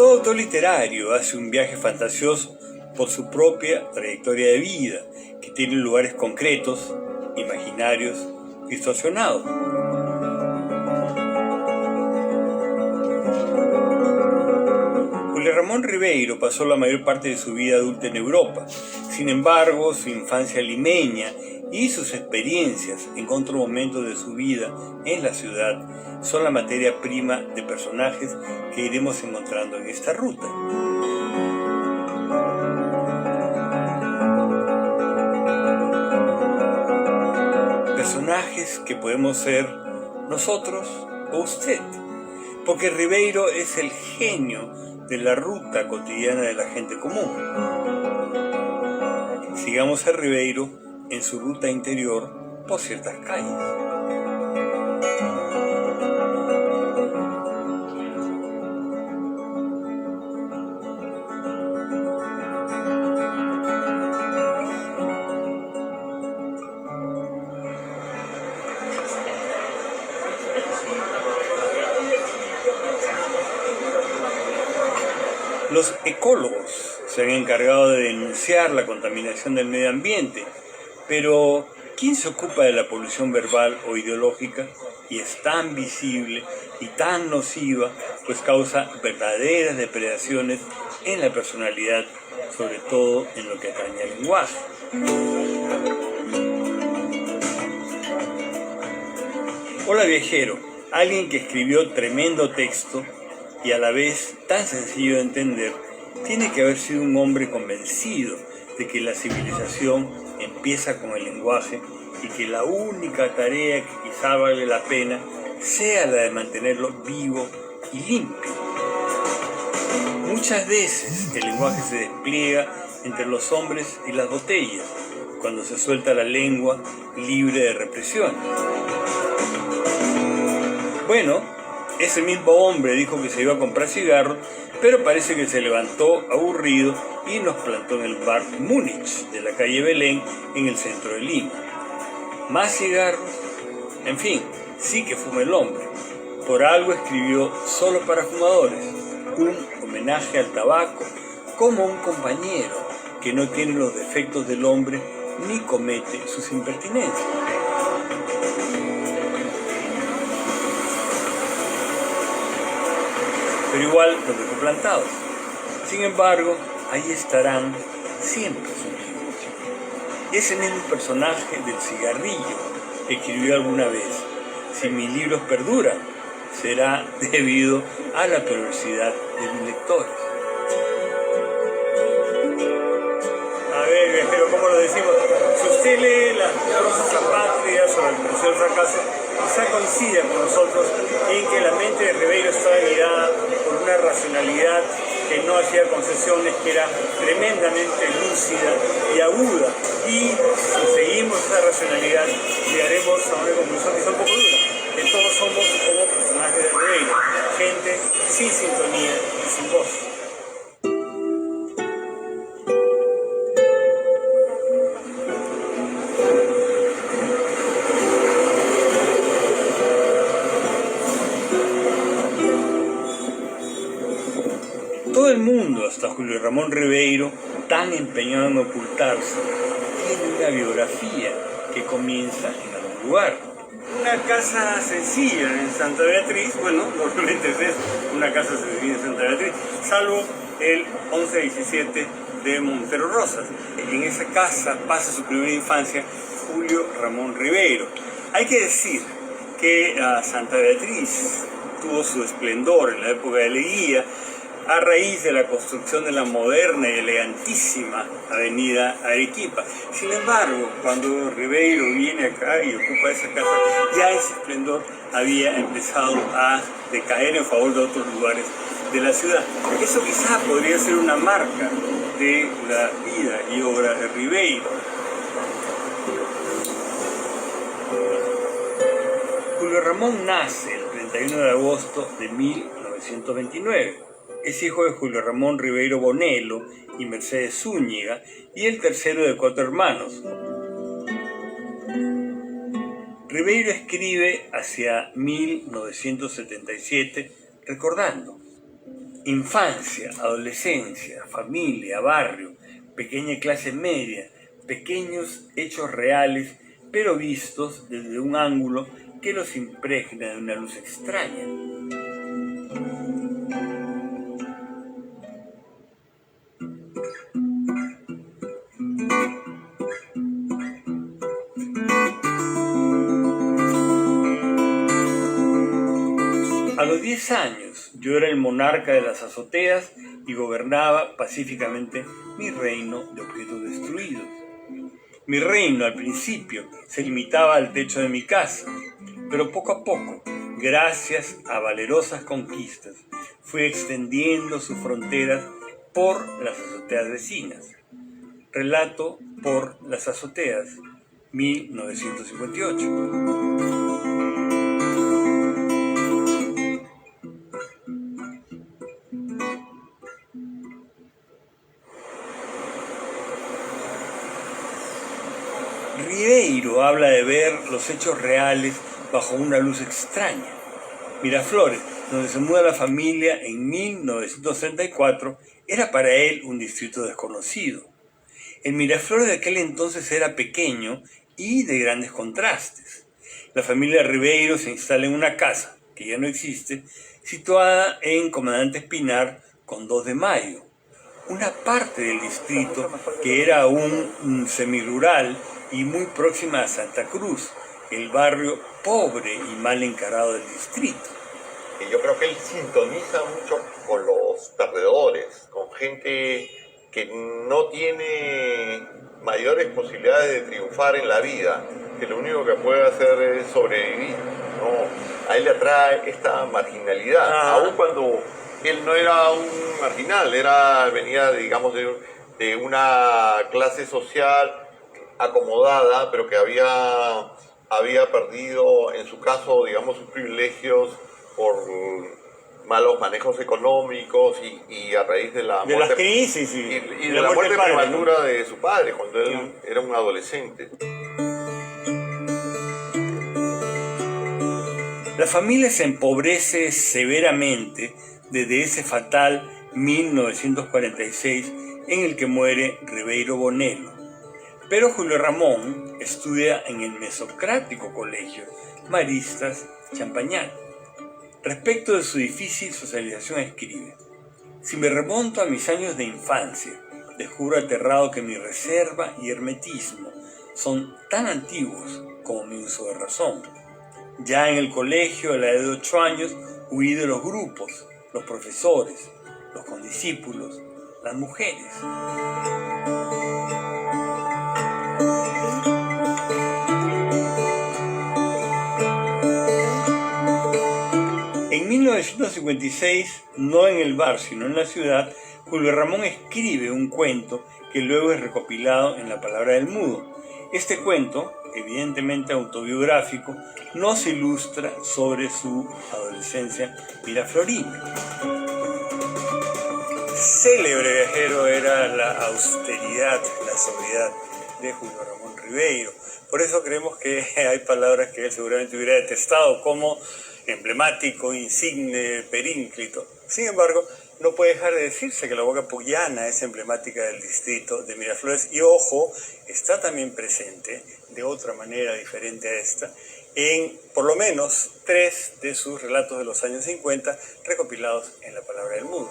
Todo autor literario hace un viaje fantasioso por su propia trayectoria de vida, que tiene lugares concretos, imaginarios, distorsionados. Julio Ramón Ribeiro pasó la mayor parte de su vida adulta en Europa. Sin embargo, su infancia limeña y sus experiencias en otros momentos de su vida en la ciudad son la materia prima de personajes que iremos encontrando en esta ruta. Personajes que podemos ser nosotros o usted, porque Ribeiro es el genio de la ruta cotidiana de la gente común. Sigamos a Ribeiro en su ruta interior por ciertas calles. Los ecólogos se han encargado de denunciar la contaminación del medio ambiente, pero ¿quién se ocupa de la polución verbal o ideológica? Y es tan visible y tan nociva, pues causa verdaderas depredaciones en la personalidad, sobre todo en lo que atañe al lenguaje. Hola viajero, alguien que escribió tremendo texto y a la vez tan sencillo de entender, tiene que haber sido un hombre convencido de que la civilización empieza con el lenguaje y que la única tarea que quizá vale la pena sea la de mantenerlo vivo y limpio. Muchas veces el lenguaje se despliega entre los hombres y las botellas, cuando se suelta la lengua libre de represión. Bueno, ese mismo hombre dijo que se iba a comprar cigarros, pero parece que se levantó aburrido y nos plantó en el bar Múnich de la calle Belén en el centro de Lima. Más cigarros, en fin, sí que fuma el hombre. Por algo escribió Solo para fumadores, un homenaje al tabaco como un compañero que no tiene los defectos del hombre ni comete sus impertinencias. Pero igual los dejó plantados. Sin embargo, ahí estarán siempre sus libros. Ese mismo personaje del cigarrillo escribió alguna vez: si mis libros perduran, será debido a la perversidad de mis lectores. A ver, viajero, ¿cómo lo decimos? Si usted lee las cosas apátridas o la Revolución del Fracaso, quizá coincida con nosotros en que la mente de Ribeiro estaba guiada por una racionalidad que no hacía concesiones, que era tremendamente lúcida y aguda. Y si seguimos esa racionalidad, llegaremos a una conclusión quizá un poco dura, que todos somos como personajes de Ribeiro, gente sin sintonía y sin voz. Todo el mundo, hasta Julio Ramón Ribeiro, tan empeñado en ocultarse, tiene una biografía que comienza en algún lugar. Una casa sencilla en Santa Beatriz, bueno, normalmente es eso, una casa sencilla en Santa Beatriz, salvo el 11-17 de Montero Rosas. En esa casa pasa su primera infancia Julio Ramón Ribeiro. Hay que decir que Santa Beatriz tuvo su esplendor en la época de Leguía, a raíz de la construcción de la moderna y elegantísima avenida Arequipa. Sin embargo, cuando Ribeiro viene acá y ocupa esa casa, ya ese esplendor había empezado a decaer en favor de otros lugares de la ciudad. Eso quizá podría ser una marca de la vida y obra de Ribeiro. Julio Ramón nace el 31 de agosto de 1929. Es hijo de Julio Ramón Ribeiro Bonello y Mercedes Zúñiga y el tercero de 4 hermanos. Ribeiro escribe hacia 1977 recordando: Infancia, adolescencia, familia, barrio, pequeña clase media, pequeños hechos reales, pero vistos desde un ángulo que los impregna de una luz extraña. A los 10 años yo era el monarca de las azoteas y gobernaba pacíficamente mi reino de objetos destruidos. Mi reino al principio se limitaba al techo de mi casa, pero poco a poco, gracias a valerosas conquistas, fui extendiendo sus fronteras por las azoteas vecinas. Relato por las azoteas, 1958. Ribeiro habla de ver los hechos reales bajo una luz extraña. Miraflores, donde se muda la familia en 1934, era para él un distrito desconocido. El Miraflores de aquel entonces era pequeño y de grandes contrastes. La familia Ribeiro se instala en una casa, que ya no existe, situada en Comandante Espinar con 2 de Mayo. Una parte del distrito que era aún semirural y muy próxima a Santa Cruz, el barrio pobre y mal encarado del distrito. Y yo creo que él sintoniza mucho con los perdedores, con gente que no tiene mayores posibilidades de triunfar en la vida, que lo único que puede hacer es sobrevivir, ¿no? A él le atrae esta marginalidad, aun cuando él no era un marginal, venía, digamos, de una clase social acomodada, pero que había perdido, en su caso, digamos, sus privilegios por malos manejos económicos y a raíz de la muerte, las crisis y de la muerte prematura, ¿no?, de su padre cuando él era un adolescente. La familia se empobrece severamente desde ese fatal 1946 en el que muere Ribeiro Bonello. Pero Julio Ramón estudia en el mesocrático colegio Maristas Champañán. Respecto de su difícil socialización escribe: si me remonto a mis años de infancia, descubro aterrado que mi reserva y hermetismo son tan antiguos como mi uso de razón. Ya en el colegio, a la edad de 8 años, huí de los grupos, los profesores, los condiscípulos, las mujeres. En 1956, no en el bar sino en la ciudad, Julio Ramón escribe un cuento que luego es recopilado en La Palabra del Mudo. Este cuento, evidentemente autobiográfico, nos ilustra sobre su adolescencia miraflorina. Célebre viajero era la austeridad, la sobriedad de Julio Ramón Ribeiro. Por eso creemos que hay palabras que él seguramente hubiera detestado, como emblemático, insigne, perínclito. Sin embargo, no puede dejar de decirse que la boca puyana es emblemática del distrito de Miraflores y, ojo, está también presente, de otra manera diferente a esta, en por lo menos 3 de sus relatos de los años 50 recopilados en La Palabra del Mudo.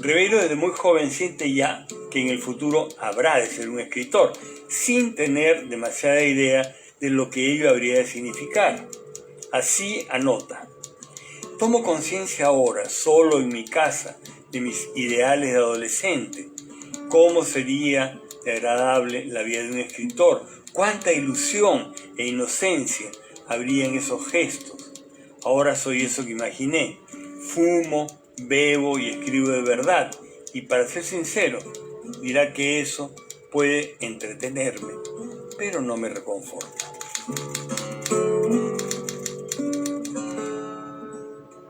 Ribeiro desde muy joven siente ya que en el futuro habrá de ser un escritor, sin tener demasiada idea de lo que ello habría de significar. Así anota: tomo conciencia ahora, solo en mi casa, de mis ideales de adolescente. ¿Cómo sería de agradable la vida de un escritor? ¿Cuánta ilusión e inocencia habría en esos gestos? Ahora soy eso que imaginé. Fumo, bebo y escribo de verdad. Y para ser sincero, dirá que eso puede entretenerme, pero no me reconforta.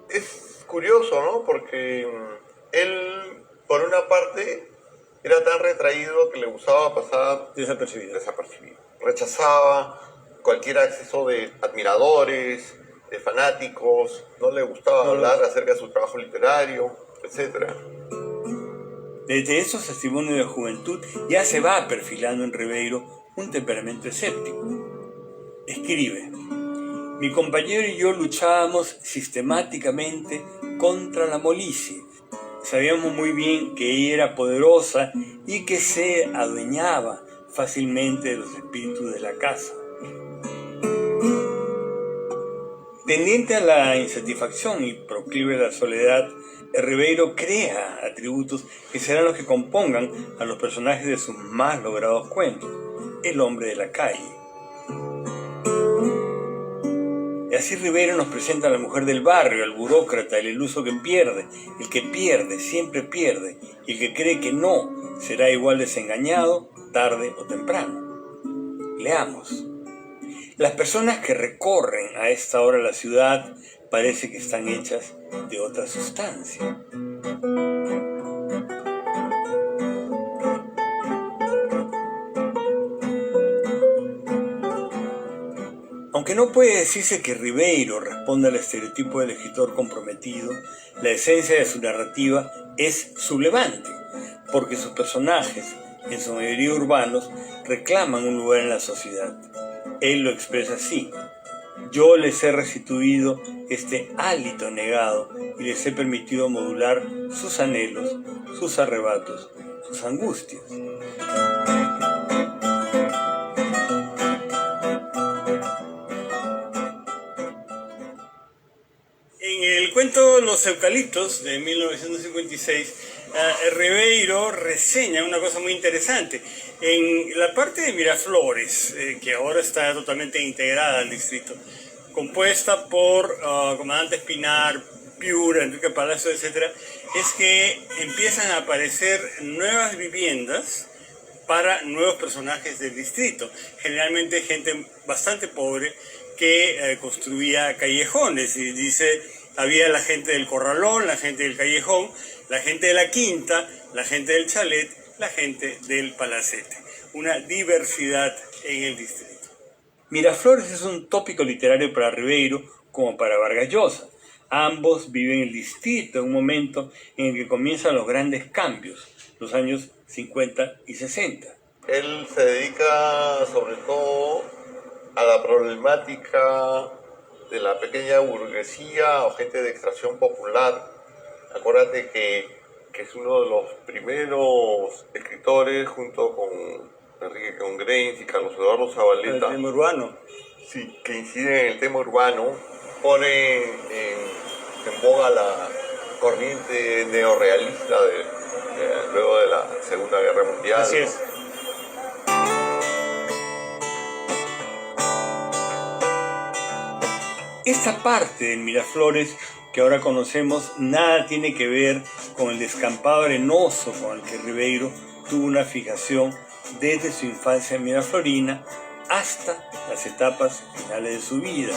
Es curioso, ¿no? Porque él, por una parte, era tan retraído que le gustaba pasar Desapercibido. Rechazaba cualquier acceso de admiradores, de fanáticos, no le gustaba hablar acerca de su trabajo literario, etc. Desde esos testimonios de juventud ya se va perfilando en Ribeiro un temperamento escéptico. Escribe: mi compañero y yo luchábamos sistemáticamente contra la molicie. Sabíamos muy bien que ella era poderosa y que se adueñaba fácilmente de los espíritus de la casa. Tendiente a la insatisfacción y proclive a la soledad, Ribeiro crea atributos que serán los que compongan a los personajes de sus más logrados cuentos. El hombre de la calle. Y así Ribeiro nos presenta a la mujer del barrio, al burócrata, el iluso que pierde, el que pierde, siempre pierde, y el que cree que no será igual desengañado, tarde o temprano. Leamos. Las personas que recorren a esta hora la ciudad parece que están hechas de otra sustancia. Aunque no puede decirse que Ribeiro responda al estereotipo del escritor comprometido, la esencia de su narrativa es sublevante, porque sus personajes, en su mayoría urbanos, reclaman un lugar en la sociedad. Él lo expresa así: yo les he restituido este hálito negado y les he permitido modular sus anhelos, sus arrebatos, sus angustias. En el cuento Los Eucaliptos de 1956, Ribeiro reseña una cosa muy interesante. En la parte de Miraflores, que ahora está totalmente integrada al distrito, compuesta por Comandante Espinar, Piura, Enrique Palacio, etc., es que empiezan a aparecer nuevas viviendas para nuevos personajes del distrito. Generalmente gente bastante pobre que construía callejones, y dice, había la gente del corralón, la gente del callejón, la gente de la quinta, la gente del chalet, la gente del palacete. Una diversidad en el distrito. Miraflores es un tópico literario para Ribeiro como para Vargas Llosa. Ambos viven en el distrito en un momento en el que comienzan los grandes cambios, los años 50 y 60. Él se dedica sobre todo a la problemática de la pequeña burguesía o gente de extracción popular. Acuérdate que es uno de los primeros escritores, junto con Enrique Congrens y Carlos Eduardo Zabaleta, El tema urbano. Sí, que inciden en el tema urbano, pone en boga la corriente neorrealista luego de la Segunda Guerra Mundial. Así es. Esta parte del Miraflores que ahora conocemos nada tiene que ver con el descampado arenoso con el que Ribeiro tuvo una fijación desde su infancia miraflorina hasta las etapas finales de su vida.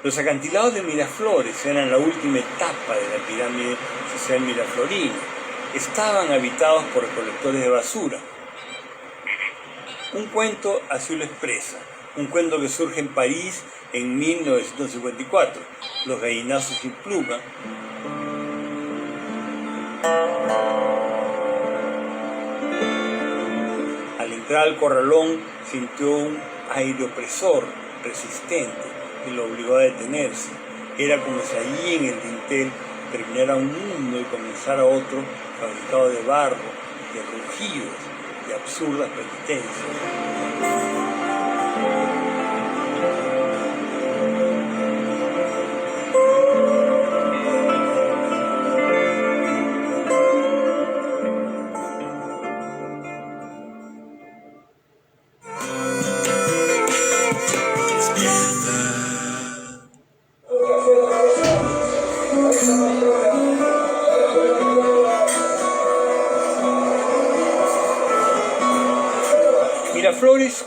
Los acantilados de Miraflores eran la última etapa de la pirámide social miraflorina. Estaban habitados por recolectores de basura. Un cuento así lo expresa, un cuento que surge en París en 1954, Los gallinazos sin pluma. Al entrar al corralón sintió un aire opresor, resistente, que lo obligó a detenerse. Era como si allí en el dintel terminara un mundo y comenzara otro fabricado de barro, de rugidos, de absurdas penitencias.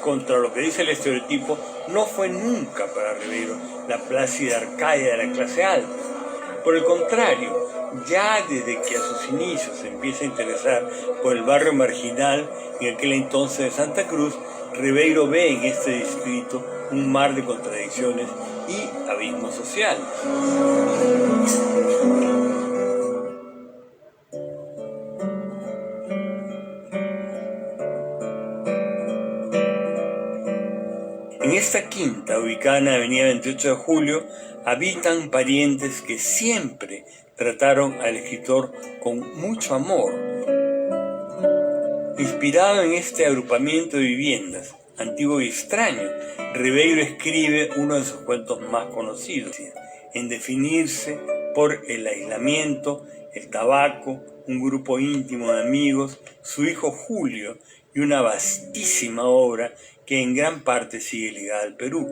contra lo que dice el estereotipo, no fue nunca para Ribeiro la plácida Arcadia de la clase alta. Por el contrario, ya desde que a sus inicios se empieza a interesar por el barrio marginal, en aquel entonces de Santa Cruz, Ribeiro ve en este distrito un mar de contradicciones y abismos sociales. En esta quinta, ubicada en la avenida 28 de Julio, habitan parientes que siempre trataron al escritor con mucho amor. Inspirado en este agrupamiento de viviendas, antiguo y extraño, Ribeiro escribe uno de sus cuentos más conocidos, en definirse por el aislamiento, el tabaco, un grupo íntimo de amigos, su hijo Julio y una vastísima obra que en gran parte sigue ligada al Perú.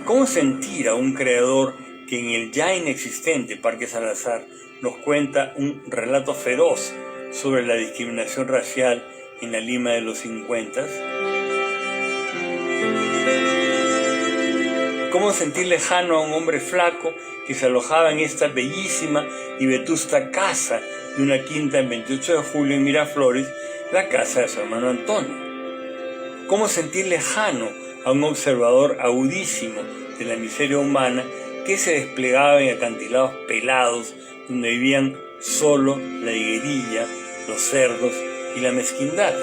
¿Cómo sentir a un creador que en el ya inexistente Parque Salazar nos cuenta un relato feroz sobre la discriminación racial en la Lima de los 50? ¿Cómo sentir lejano a un hombre flaco que se alojaba en esta bellísima y vetusta casa de una quinta en 28 de julio en Miraflores, la casa de su hermano Antonio? ¿Cómo sentir lejano a un observador agudísimo de la miseria humana que se desplegaba en acantilados pelados donde vivían solo la higuerilla, los cerdos y la mezquindad?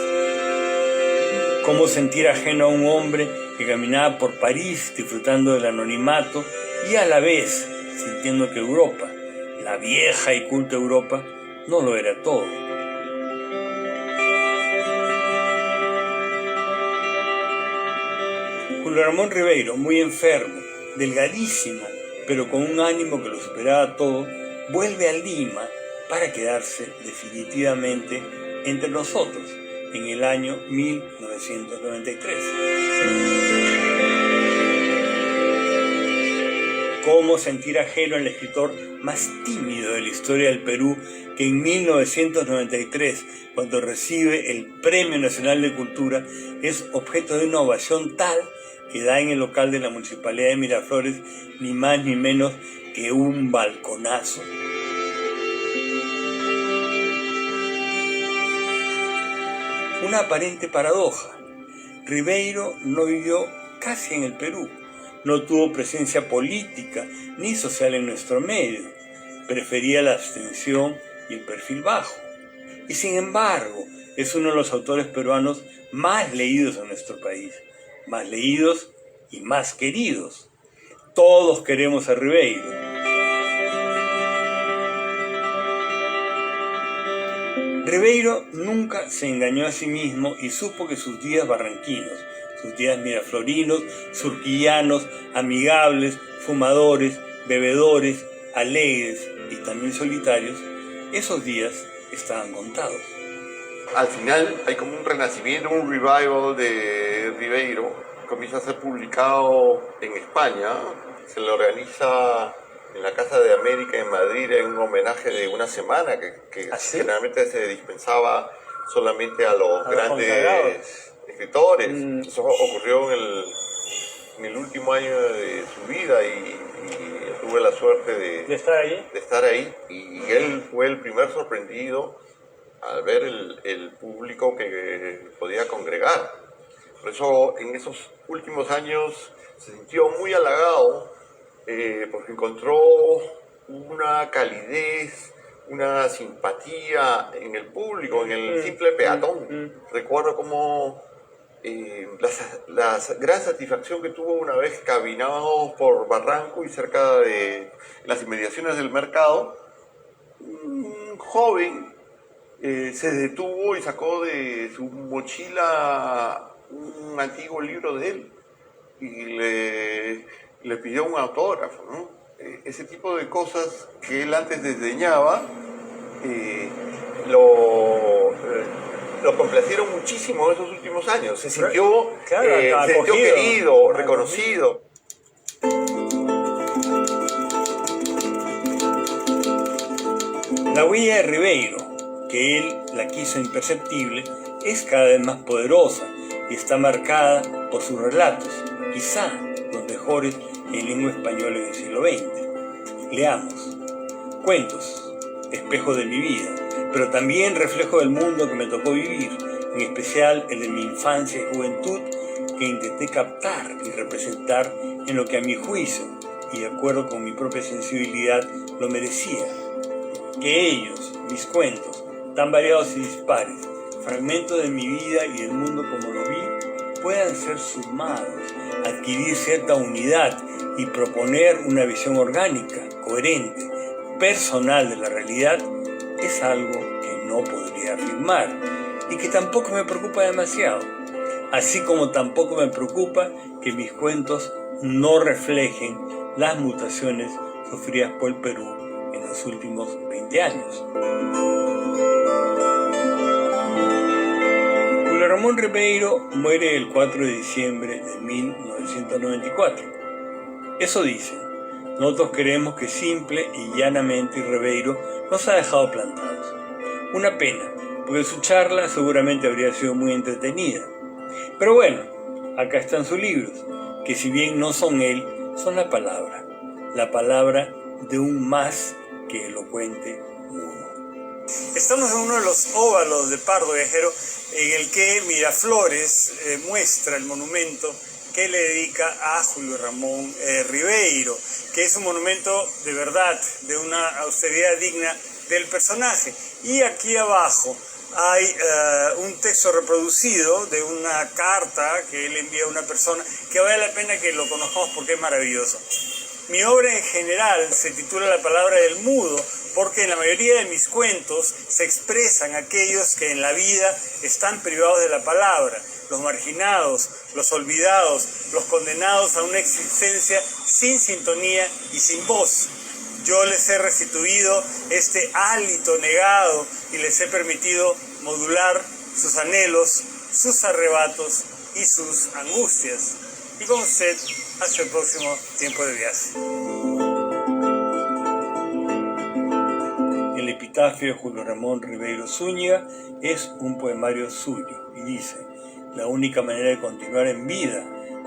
¿Cómo sentir ajeno a un hombre que caminaba por París disfrutando del anonimato y a la vez sintiendo que Europa, la vieja y culta Europa, no lo era todo? Julio Ramón Ribeiro, muy enfermo, delgadísimo, pero con un ánimo que lo superaba todo, vuelve a Lima para quedarse definitivamente entre nosotros en el año 1993. ¿Cómo sentir ajeno al escritor más tímido de la historia del Perú que en 1993, cuando recibe el Premio Nacional de Cultura, es objeto de una ovación tal que da en el local de la Municipalidad de Miraflores ni más ni menos que un balconazo? Una aparente paradoja. Ribeiro no vivió casi en el Perú, no tuvo presencia política ni social en nuestro medio, prefería la abstención y el perfil bajo. Y sin embargo, es uno de los autores peruanos más leídos en nuestro país, más leídos y más queridos. Todos queremos a Ribeiro. Ribeiro nunca se engañó a sí mismo y supo que sus días barranquinos, sus días miraflorinos, surquillanos, amigables, fumadores, bebedores, alegres y también solitarios, esos días estaban contados. Al final hay como un renacimiento, un revival de Ribeiro, comienza a ser publicado en España, se le organiza en la Casa de América en Madrid en un homenaje de una semana que ¿Ah, sí? generalmente se dispensaba solamente a los grandes escritores. Eso ocurrió en el último año de su vida y tuve la suerte de estar ahí y él fue el primer sorprendido al ver el público que podía congregar. Por eso en esos últimos años se sintió muy halagado porque encontró una calidez, una simpatía en el público, en el simple peatón. Recuerdo como la gran satisfacción que tuvo una vez caminamos por Barranco y cerca de las inmediaciones del mercado, un joven se detuvo y sacó de su mochila un antiguo libro de él y le pidió un autógrafo, ¿no? Ese tipo de cosas que él antes desdeñaba, lo complacieron muchísimo en esos últimos años. Se sintió, claro, se sintió querido, reconocido. La huella de Ribeiro, que él la quiso imperceptible, es cada vez más poderosa y está marcada por sus relatos, quizá los mejores en lengua española en el siglo XX. Leamos. Cuentos, espejo de mi vida, pero también reflejo del mundo que me tocó vivir, en especial el de mi infancia y juventud, que intenté captar y representar en lo que a mi juicio y de acuerdo con mi propia sensibilidad lo merecía. Que ellos, mis cuentos, tan variados y dispares, fragmentos de mi vida y del mundo como lo vi, puedan ser sumados, adquirir cierta unidad y proponer una visión orgánica, coherente, personal de la realidad, es algo que no podría afirmar y que tampoco me preocupa demasiado, así como tampoco me preocupa que mis cuentos no reflejen las mutaciones sufridas por el Perú en los últimos 20 años. Julio Ramón Ribeiro muere el 4 de diciembre de 1994. Eso dicen. Nosotros creemos que simple y llanamente Ribeiro nos ha dejado plantados. Una pena, porque su charla seguramente habría sido muy entretenida. Pero bueno, acá están sus libros, que si bien no son él, son la palabra de un más que elocuente mudo. Estamos en uno de los óvalos de Pardo Viajero, en el que Miraflores muestra el monumento que le dedica a Julio Ramón Ribeiro, que es un monumento de verdad, de una austeridad digna del personaje. Y aquí abajo hay un texto reproducido de una carta que él envía a una persona, que vale la pena que lo conozcamos porque es maravilloso. Mi obra en general se titula La palabra del mudo, porque en la mayoría de mis cuentos se expresan aquellos que en la vida están privados de la palabra, los marginados, los olvidados, los condenados a una existencia sin sintonía y sin voz. Yo les he restituido este hálito negado y les he permitido modular sus anhelos, sus arrebatos y sus angustias. Y con usted, hasta el próximo tiempo de viaje. El epitafio de Julio Ramón Ribeiro Zúñiga es un poemario suyo y dice: la única manera de continuar en vida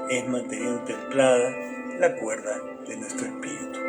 es manteniendo templada la cuerda de nuestro espíritu.